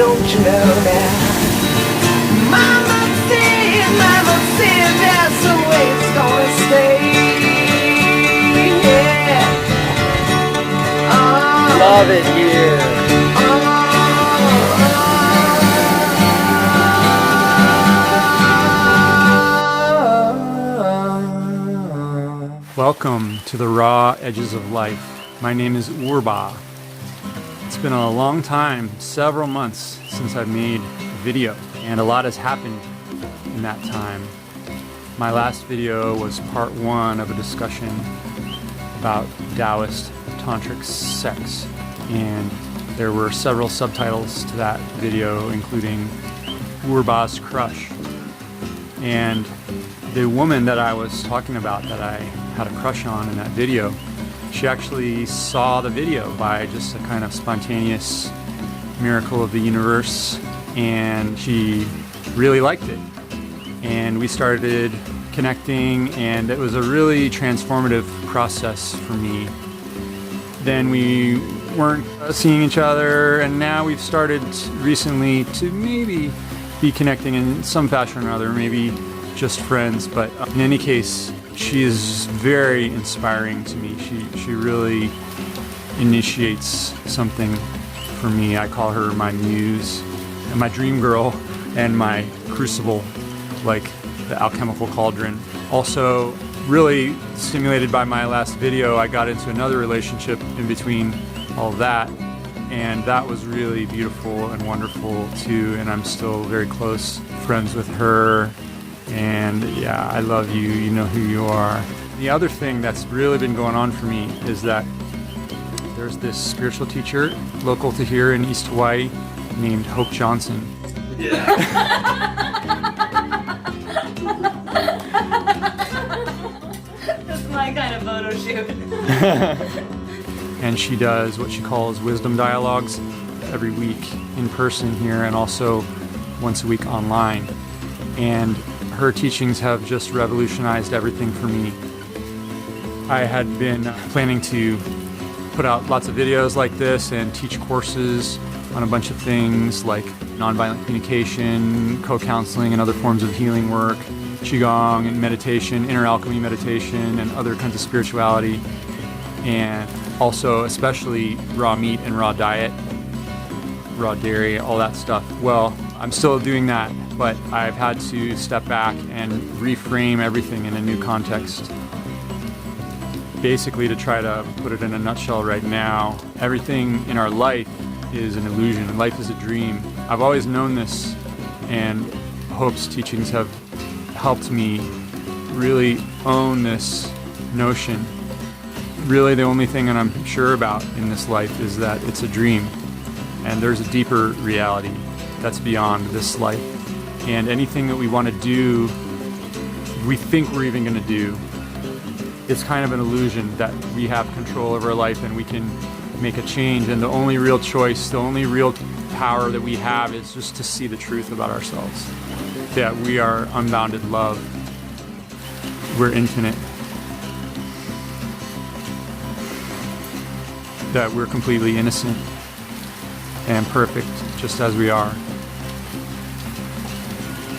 don't you know now? Mama said that's the way it's gonna stay. Yeah. Love it here. Welcome to the Raw Edges of Life. My name is Urba. It's been a long time, several months, since I've made a video, and a lot has happened in that time. My last video was part one of a discussion about Taoist tantric sex, and there were several subtitles to that video, including Urba's crush. And the woman that I was talking about that I had a crush on in that video, she actually saw the video by just a kind of spontaneous miracle of the universe, and she really liked it. And we started connecting, and it was a really transformative process for me. Then we weren't seeing each other, and now we've started recently to maybe be connecting in some fashion or another, maybe just friends, but in any case, she is very inspiring to me. She really initiates something for me. I call her my muse, and my dream girl, and my crucible, like the alchemical cauldron. Also, really stimulated by my last video, I got into another relationship in between all of that, and that was really beautiful and wonderful too, and I'm still very close friends with her. And yeah, I love you, you know who you are. The other thing that's really been going on for me is that there's this spiritual teacher local to here in East Hawaii named Hope Johnson. Yeah. That's my kind of photo shoot. And she does what she calls wisdom dialogues every week in person here, and also once a week online. And her teachings have just revolutionized everything for me. I had been planning to put out lots of videos like this and teach courses on a bunch of things like nonviolent communication, co-counseling, and other forms of healing work, qigong and meditation, inner alchemy meditation, and other kinds of spirituality, and also especially raw meat and raw diet, raw dairy, all that stuff. Well, I'm still doing that, but I've had to step back and reframe everything in a new context. Basically, to try to put it in a nutshell right now, everything in our life is an illusion, and life is a dream. I've always known this, and Hope's teachings have helped me really own this notion. Really, the only thing that I'm sure about in this life is that it's a dream, and there's a deeper reality that's beyond this life. And anything that we want to do, we think we're even going to do, it's kind of an illusion that we have control over our life and we can make a change. And the only real choice, the only real power that we have is just to see the truth about ourselves. That we are unbounded love. We're infinite. That we're completely innocent and perfect just as we are.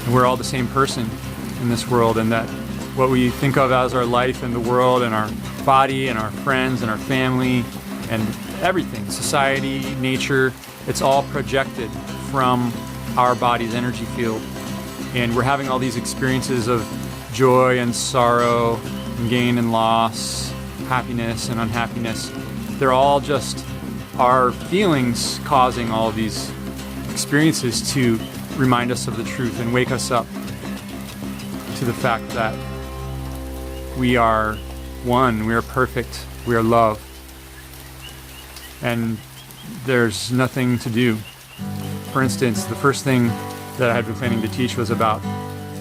And we're all the same person in this world, and that what we think of as our life and the world and our body and our friends and our family and everything, society, nature, it's all projected from our body's energy field. And we're having all these experiences of joy and sorrow, and gain and loss, happiness and unhappiness. They're all just our feelings causing all of these experiences to remind us of the truth and wake us up to the fact that we are one, we are perfect, we are love, and there's nothing to do. For instance, the first thing that I had been planning to teach was about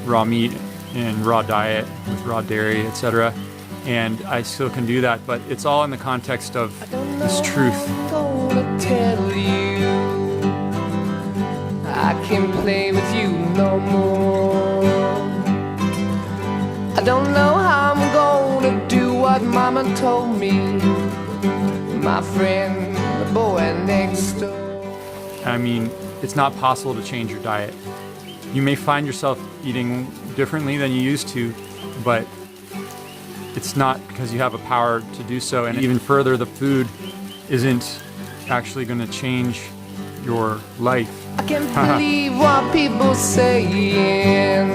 raw meat and raw diet with raw dairy, etc. And I still can do that, but it's all in the context of this truth. I can't play with you no more. I don't know how I'm gonna do what Mama told me. My friend, the boy next door. I mean, it's not possible to change your diet. You may find yourself eating differently than you used to, but it's not because you have a power to do so. And even further, the food isn't actually going to change your life. I can't believe what people saying.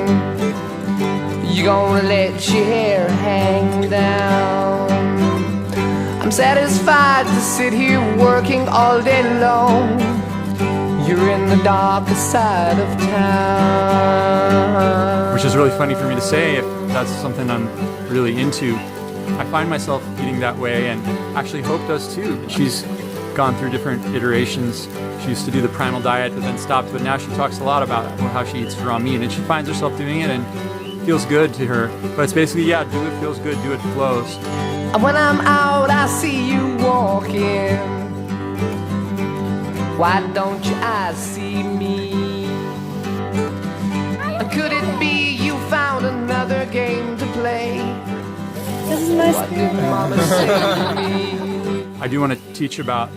You gonna let your hair hang down. I'm satisfied to sit here working all day long. You're in the darker side of town. Which is really funny for me to say if that's something I'm really into. I find myself eating that way, and actually Hope does too. She's gone through different iterations. She used to do the primal diet but then stopped, but now she talks a lot about how she eats raw meat, and she finds herself doing it and it feels good to her. But it's basically, yeah, do it feels good, do it flows. And when I'm out, I see you walking. Why don't your eyes see me? And could it be you found another game to play? This is my What did Mama say to me? I do want to teach about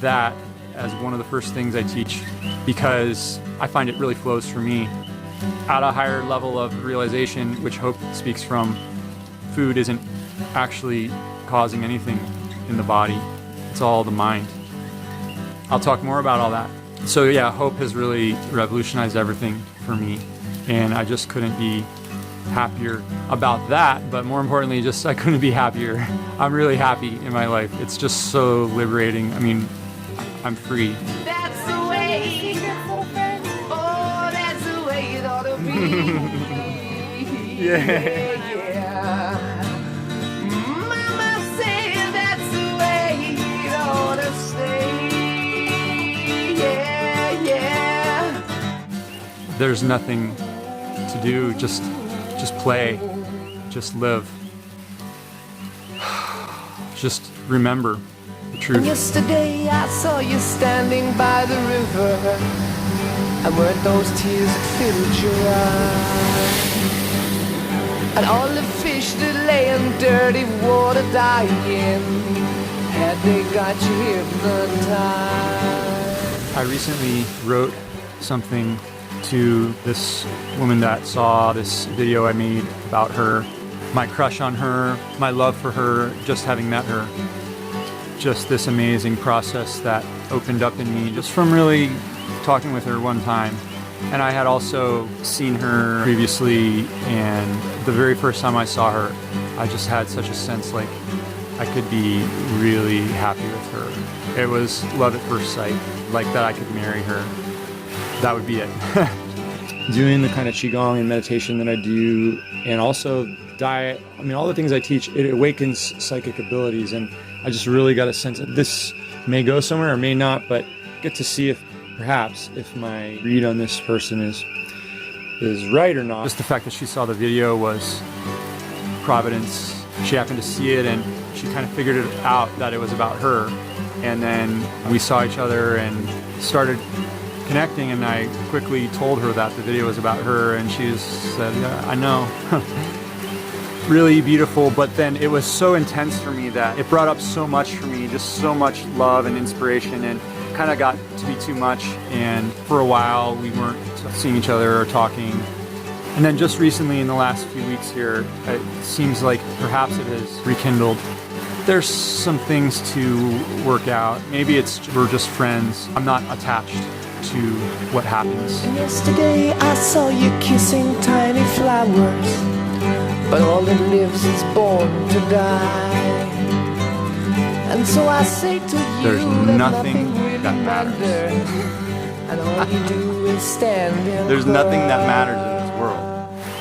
that as one of the first things I teach, because I find it really flows for me. At a higher level of realization, which Hope speaks from, food isn't actually causing anything in the body. It's all the mind. I'll talk more about all that. So yeah, Hope has really revolutionized everything for me, and I just couldn't be happier about that. But more importantly, just I couldn't be happier. I'm really happy in my life. It's just so liberating. I mean, I'm free. That's the way. Oh, that's the way it ought to be. Yeah. Mama said that's the way it ought to stay. Yeah. There's nothing to do, just play, just live. Just remember the truth. Yesterday I saw you standing by the river, and weren't those tears that filled your eyes? And all the fish that lay in dirty water dying, had they got you hypnotized? I recently wrote something to this woman that saw this video I made about her, my crush on her, my love for her, just having met her. Just this amazing process that opened up in me just from really talking with her one time. And I had also seen her previously, and the very first time I saw her, I just had such a sense like I could be really happy with her. It was love at first sight, like that I could marry her. That would be it. Doing the kind of Qigong and meditation that I do, and also diet, I mean, all the things I teach, it awakens psychic abilities, and I just really got a sense that this may go somewhere or may not, but get to see if perhaps if my read on this person is right or not. Just the fact that she saw the video was providence. She happened to see it, and she kind of figured it out that it was about her. And then we saw each other and started connecting, and I quickly told her that the video was about her, and she said, yeah, I know. Really beautiful, but then it was so intense for me that it brought up so much for me, just so much love and inspiration, and kind of got to be too much. And for a while we weren't seeing each other or talking, and then just recently in the last few weeks here, it seems like perhaps it has rekindled. There's some things to work out. Maybe we're just friends. I'm not attached to what happens. And yesterday I saw you kissing tiny flowers, but all that lives is born to die. And so I say to you, There's that nothing really that matters. matters. And all you do is stand and There's nothing that cry. matters in this world.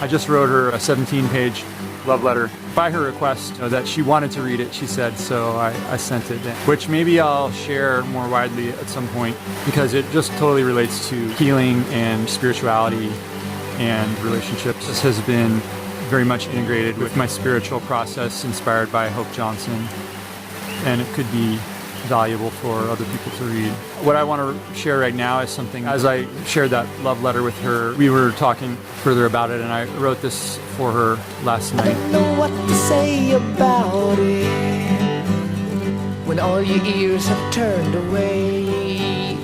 I just wrote her a 17-page love letter by her request, that she wanted to read it, she said, so I sent it, which maybe I'll share more widely at some point, because it just totally relates to healing and spirituality and relationships. This has been very much integrated with my spiritual process inspired by Hope Johnson, and it could be valuable for other people to read. What I want to share right now is something, as I shared that love letter with her, we were talking further about it, and I wrote this for her last I night. don't know what to say about it when all your ears have turned away.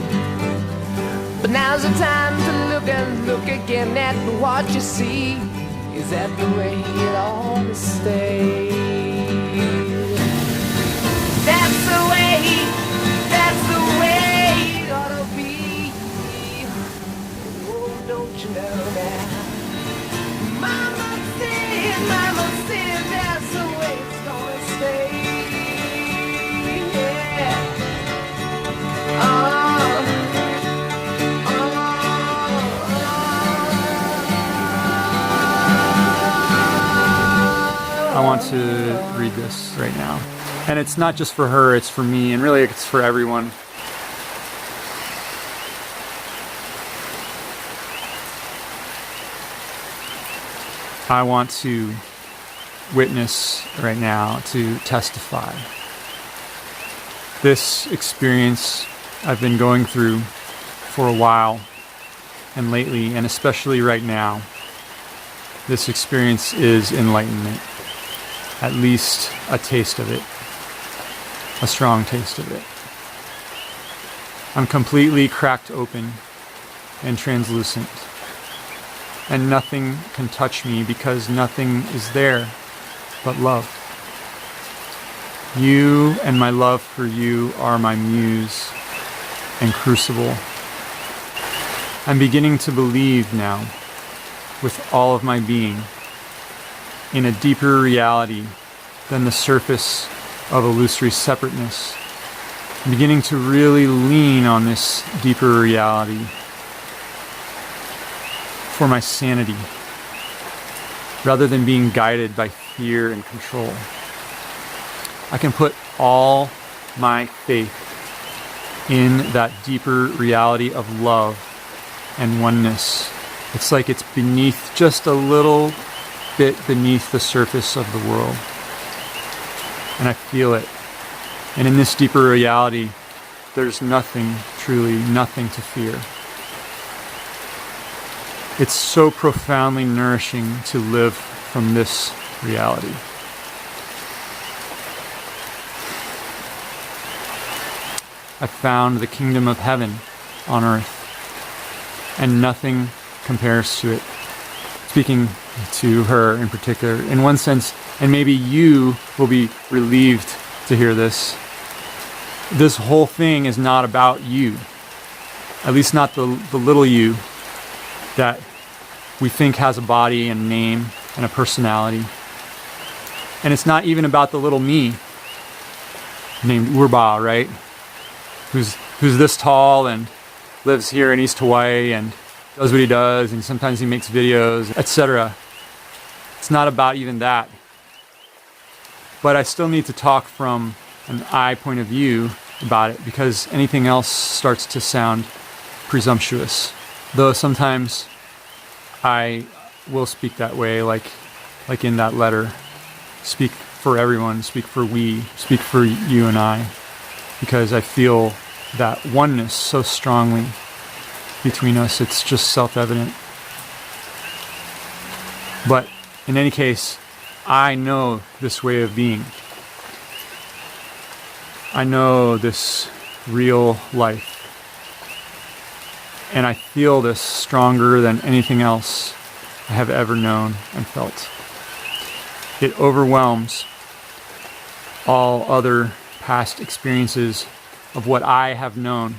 But now's the time to look and look again at what you see. Is that the way it ought to stay? That's the way it ought to be. Oh, don't you know that? Mama said that's the way it's gonna stay. Yeah. I want to read this right now. And it's not just for her, it's for me, and really it's for everyone. I want to witness right now, to testify. This experience I've been going through for a while, and lately, and especially right now, this experience is enlightenment. At least a taste of it. A strong taste of it. I'm completely cracked open and translucent. And nothing can touch me because nothing is there but love. You and my love for you are my muse and crucible. I'm beginning to believe now, with all of my being, in a deeper reality than the surface of illusory separateness. I'm beginning to really lean on this deeper reality for my sanity, rather than being guided by fear and control. I can put all my faith in that deeper reality of love and oneness. It's like it's beneath, just a little bit beneath the surface of the world. And I feel it. And in this deeper reality, there's nothing, truly nothing to fear. It's so profoundly nourishing to live from this reality. I found the kingdom of heaven on earth, and nothing compares to it. Speaking to her in particular, in one sense, and maybe you will be relieved to hear this. This whole thing is not about you, at least not the little you that we think has a body and name and a personality. And it's not even about the little me named Urba, right? Who's this tall and lives here in East Hawaii and does what he does, and sometimes he makes videos, etc. It's not about even that. But I still need to talk from an I point of view about it, because anything else starts to sound presumptuous. Though sometimes I will speak that way, like in that letter. Speak for everyone, speak for we, speak for you and I, because I feel that oneness so strongly between us. It's just self-evident. But in any case, I know this way of being. I know this real life. And I feel this stronger than anything else I have ever known and felt. It overwhelms all other past experiences of what I have known.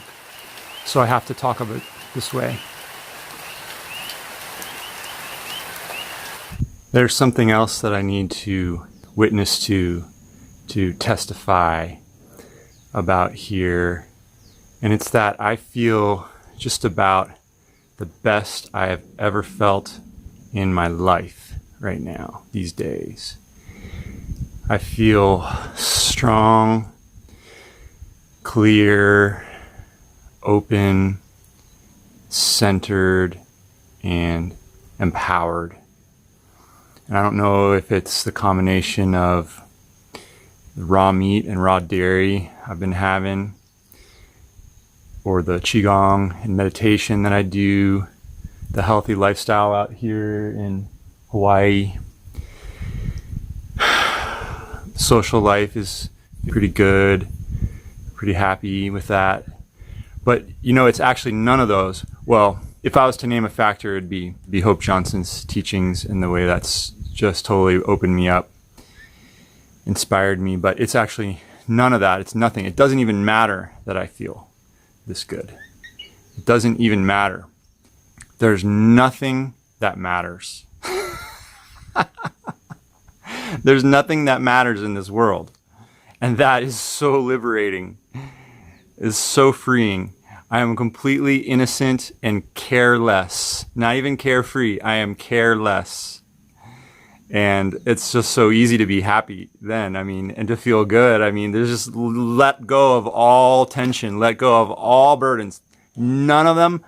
So I have to talk of it this way. There's something else that I need to witness to testify about here. And it's that I feel just about the best I have ever felt in my life right now, these days. I feel strong, clear, open, centered, and empowered. And I don't know if it's the combination of raw meat and raw dairy I've been having, or the qigong and meditation that I do, the healthy lifestyle out here in Hawaii. Social life is pretty good, pretty happy with that. But it's actually none of those. Well, if I was to name a factor, it'd be Hope Johnson's teachings and the way that's just totally opened me up, inspired me. But it's actually none of that. It's nothing. It doesn't even matter that I feel this good. It doesn't even matter. There's nothing that matters. There's nothing that matters in this world. And that is so liberating. It's so freeing. I am completely innocent and careless. Not even carefree. I am careless. And it's just so easy to be happy then. And to feel good. There's just let go of all tension. Let go of all burdens. None of them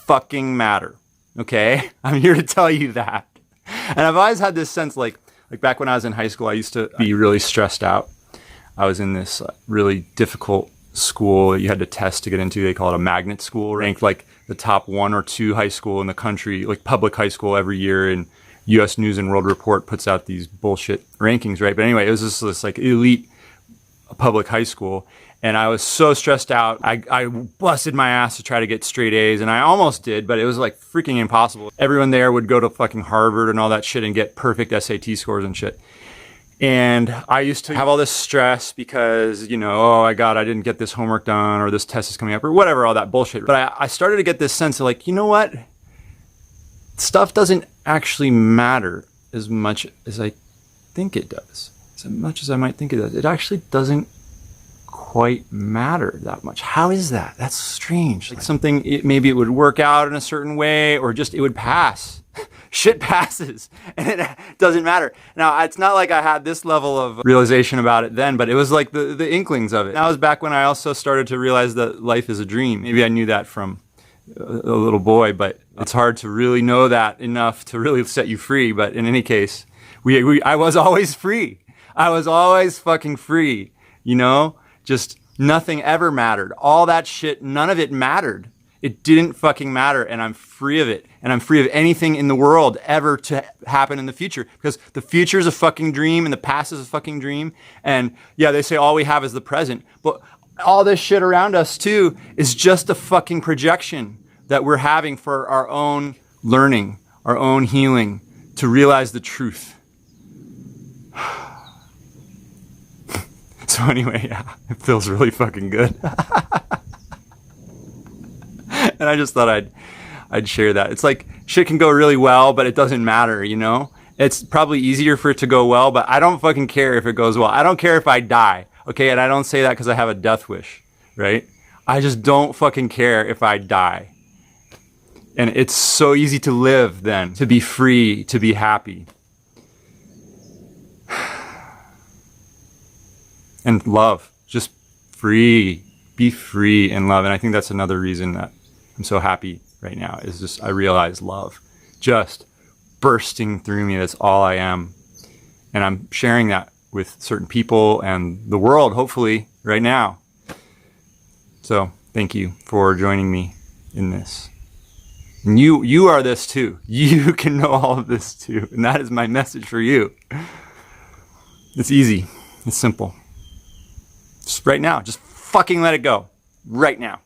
fucking matter. Okay? I'm here to tell you that. And I've always had this sense, like back when I was in high school, I used to be really stressed out. I was in this really difficult school that you had to test to get into. They call it a magnet school, ranked like the top 1 or 2 high school in the country, like public high school every year. And U.S. News and World Report puts out these bullshit rankings, right? But anyway, it was just this like elite public high school. And I was so stressed out. I busted my ass to try to get straight A's, and I almost did, but it was like freaking impossible. Everyone there would go to fucking Harvard and all that shit and get perfect SAT scores and shit. And I used to have all this stress because, oh my God, I didn't get this homework done, or this test is coming up, or whatever, all that bullshit. But I started to get this sense of like, you know what? Stuff doesn't actually matter as much as I think it does. As much as I might think it does. It actually doesn't quite matter that much. How is that? That's strange. Like something, maybe it would work out in a certain way, or just it would pass. Shit passes, and it doesn't matter. Now, it's not like I had this level of realization about it then, but it was like the inklings of it. That was back when I also started to realize that life is a dream. Maybe I knew that from a little boy, but it's hard to really know that enough to really set you free. But in any case, I was always free. I was always fucking free, Just nothing ever mattered. All that shit, none of it mattered. It didn't fucking matter, and I'm free of it. And I'm free of anything in the world ever to happen in the future. Because the future is a fucking dream, and the past is a fucking dream. And yeah, they say all we have is the present. But all this shit around us, too, is just a fucking projection that we're having for our own learning, our own healing, to realize the truth. So anyway, yeah, it feels really fucking good. And I just thought I'd share that. It's like shit can go really well, but it doesn't matter, It's probably easier for it to go well, but I don't fucking care if it goes well. I don't care if I die, okay? And I don't say that because I have a death wish, right? I just don't fucking care if I die. And it's so easy to live then, to be free, to be happy. And love, just free, be free and love. And I think that's another reason that I'm so happy right now, is just I realize love just bursting through me. That's all I am. And I'm sharing that with certain people and the world, hopefully, right now. So thank you for joining me in this. And you are this too. You can know all of this too. And that is my message for you. It's easy. It's simple. Just right now. Just fucking let it go. Right now.